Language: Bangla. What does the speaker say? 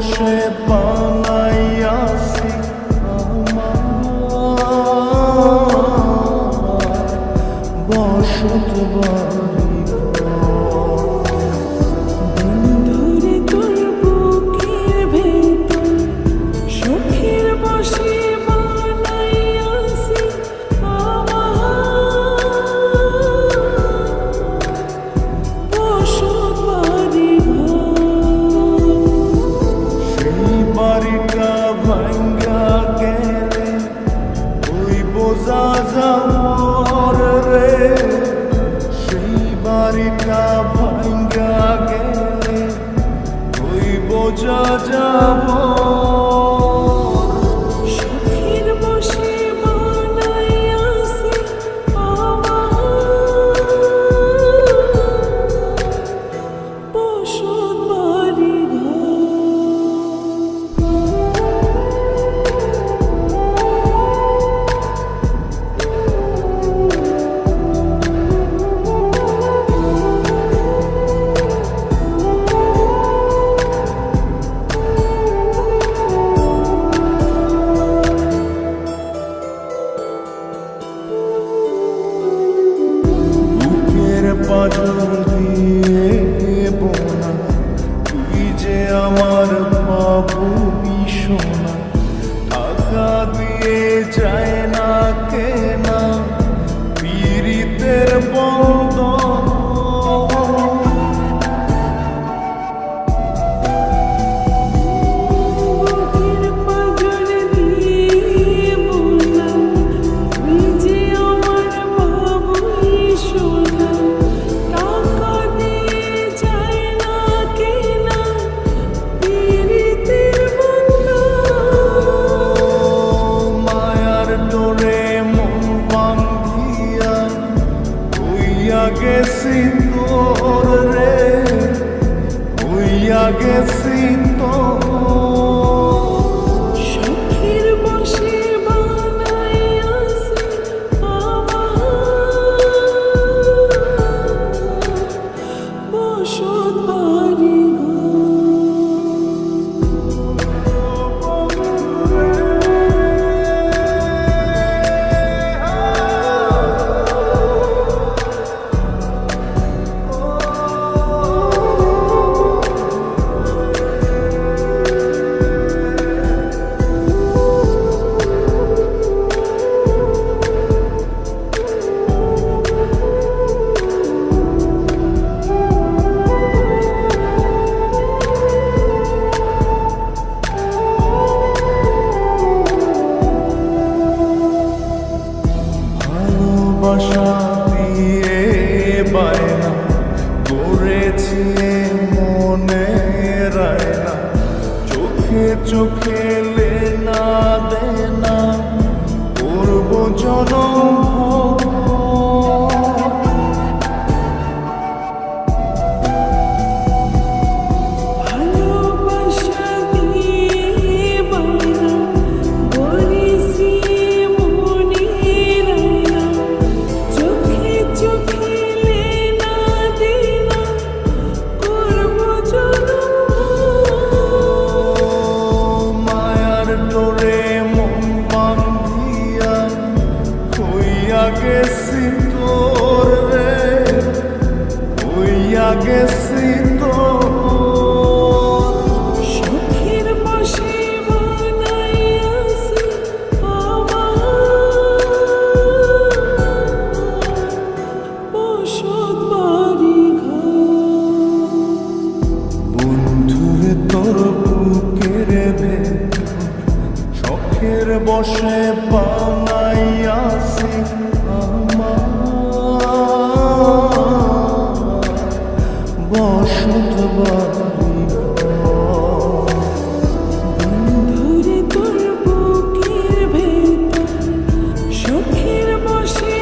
বসে বানাইয়াছি বসত বাড়ি। বন্ধুরে তোর বুকের ভেতর সুখের বসে বানাইয়াছি বসত বাড়ি। সেই বাড়িটা ভাঙ্গা গেলে ওই বোঝা যাবর রে। সেই বাড়িটা ভাঙ্গা গেলে ওই বোঝা যাব। সুখের বসে বানাইয়াছি বসত বাড়ি ঘর। বুকের পাঁজর দিয়ে বোনা তুই যে আমার বাবু সোনা। টাকা দিয়ে যায় না কেনা পীড়িতের বন্ধন। বুকের পাঁজর দিয়ে বোনা তুই যে আমার বাবুই সোনা। টাকা দিয়ে যায় না কেনা পীড়িতের বন্ধন। মায়ার ডোরে মন বান্ধিয়া হইয়া গেছি তোর রে। হইয়া গেছি তোর। সুখের বসে বানাইয়াছি বসত বাড়ি ভালোবাসা দিয়ে বায়না করেছি মনে রায়না। চোখে চোখে লেনা দেনা করব জনম ভালোবাসা দিয়ে বায়না করেছি মনের আয়না। চোখে চোখে লেনা দেনা করব জনম। মায়ার ডোরে মন বান্ধিয়া হইয়া গেছি তোর রে। হইয়া গেছি তোর। সুখের বসে বানাইয়াছি বসত বাড়ি ঘর। বন্ধুরে তোর বুকের ভেতর শখের বসে বানাইয়াছি বসত বাড়ি ঘর। বন্ধুরে তোর বুকের ভেতর সুখের বসে